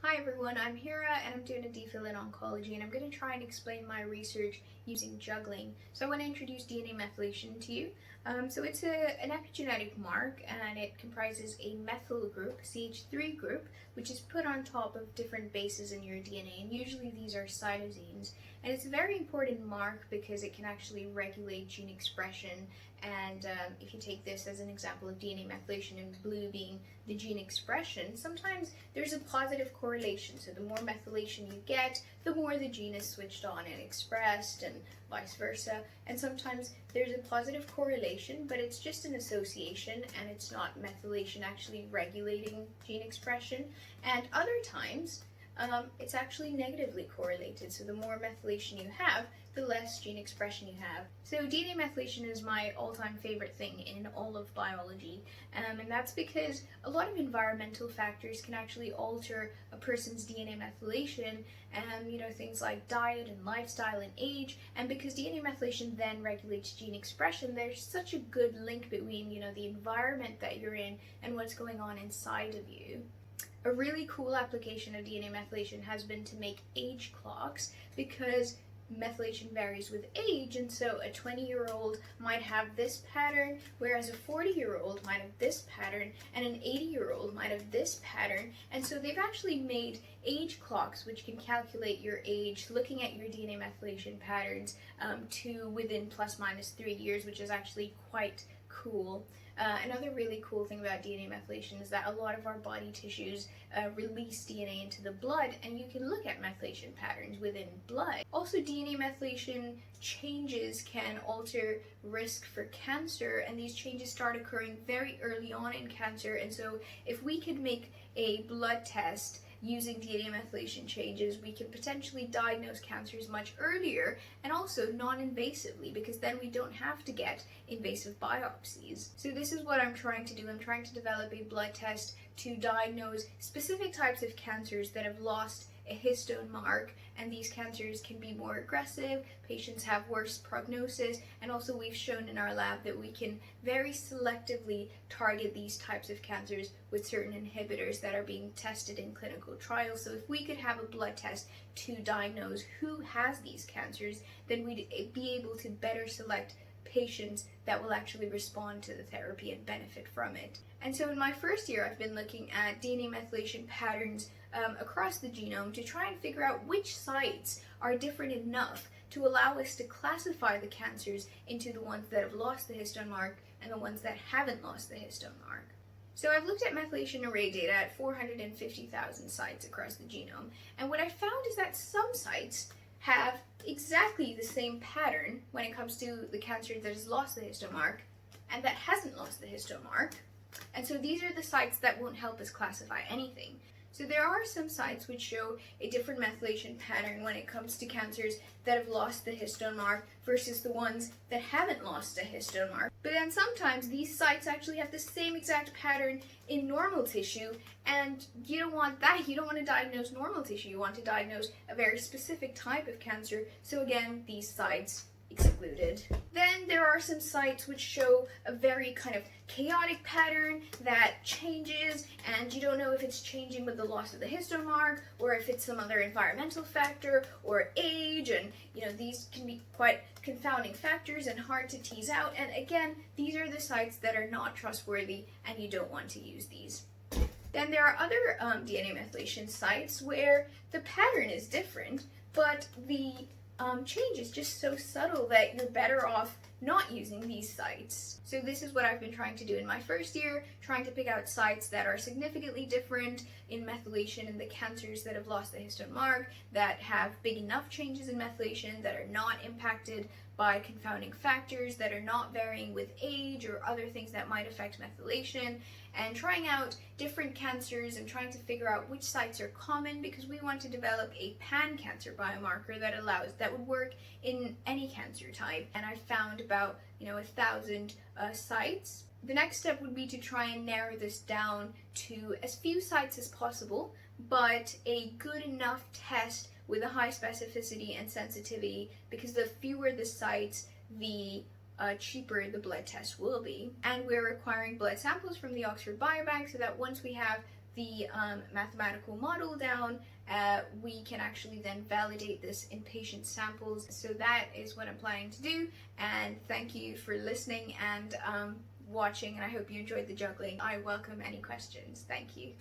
Hi everyone, I'm Hira and I'm doing a DPhil Oncology, and I'm going to try and explain my research using juggling. So I want to introduce DNA methylation to you. So it's an epigenetic mark, and it comprises a methyl group, CH3 group, which is put on top of different bases in your DNA, and usually these are cytosines. And it's a very important mark because it can actually regulate gene expression. And if you take this as an example of DNA methylation, and blue being the gene expression, sometimes there's a positive correlation. So the more methylation you get, the more the gene is switched on and expressed, and vice versa. And sometimes there's a positive correlation, but it's just an association and it's not methylation actually regulating gene expression. And other times, it's actually negatively correlated. So the more methylation you have, the less gene expression you have. So DNA methylation is my all-time favorite thing in all of biology, and that's because a lot of environmental factors can actually alter a person's DNA methylation, and things like diet and lifestyle and age. And because DNA methylation then regulates gene expression, there's such a good link between the environment that you're in and what's going on inside of you. A really cool application of DNA methylation has been to make age clocks, because methylation varies with age, and so a 20-year-old might have this pattern, whereas a 40-year-old might have this pattern, and an 80-year-old might have this pattern. And so they've actually made age clocks which can calculate your age looking at your DNA methylation patterns to within plus minus 3 years, which is actually quite cool. Another really cool thing about DNA methylation is that a lot of our body tissues release DNA into the blood, and you can look at methylation patterns within blood. Also, DNA methylation changes can alter risk for cancer, and these changes start occurring very early on in cancer. And so if we could make a blood test using DNA methylation changes, we can potentially diagnose cancers much earlier, and also non-invasively, because then we don't have to get invasive biopsies. So this is what I'm trying to do. I'm trying to develop a blood test to diagnose specific types of cancers that have lost a histone mark, and these cancers can be more aggressive, patients have worse prognosis, and also we've shown in our lab that we can very selectively target these types of cancers with certain inhibitors that are being tested in clinical trials. So if we could have a blood test to diagnose who has these cancers, then we'd be able to better select patients that will actually respond to the therapy and benefit from it. And so in my first year, I've been looking at DNA methylation patterns across the genome to try and figure out which sites are different enough to allow us to classify the cancers into the ones that have lost the histone mark and the ones that haven't lost the histone mark. So I've looked at methylation array data at 450,000 sites across the genome, and what I found is that some sites have exactly the same pattern when it comes to the cancer that has lost the histone mark and that hasn't lost the histone mark. And so these are the sites that won't help us classify anything. So there are some sites which show a different methylation pattern when it comes to cancers that have lost the histone mark versus the ones that haven't lost a histone mark. But then sometimes these sites actually have the same exact pattern in normal tissue, and you don't want that. You don't want to diagnose normal tissue. You want to diagnose a very specific type of cancer. So again, these sites excluded. Then there are some sites which show a very kind of chaotic pattern that changes, and you don't know if it's changing with the loss of the histone mark or if it's some other environmental factor or age, and these can be quite confounding factors and hard to tease out. And again, these are the sites that are not trustworthy, and you don't want to use these. Then there are other DNA methylation sites where the pattern is different, but the change is just so subtle that you're better off not using these sites. So this is what I've been trying to do in my first year, trying to pick out sites that are significantly different in methylation in the cancers that have lost the histone mark, that have big enough changes in methylation, that are not impacted by confounding factors, that are not varying with age or other things that might affect methylation, and trying out different cancers and trying to figure out which sites are common, because we want to develop a pan-cancer biomarker that would work in any cancer type. And I found about 1,000 sites. The next step would be to try and narrow this down to as few sites as possible, but a good enough test with a high specificity and sensitivity, because the fewer the sites, the cheaper the blood test will be. And we're requiring blood samples from the Oxford Biobank, so that once we have the mathematical model down, we can actually then validate this in patient samples. So that is what I'm planning to do, and thank you for listening and watching, and I hope you enjoyed the juggling. I welcome any questions. Thank you.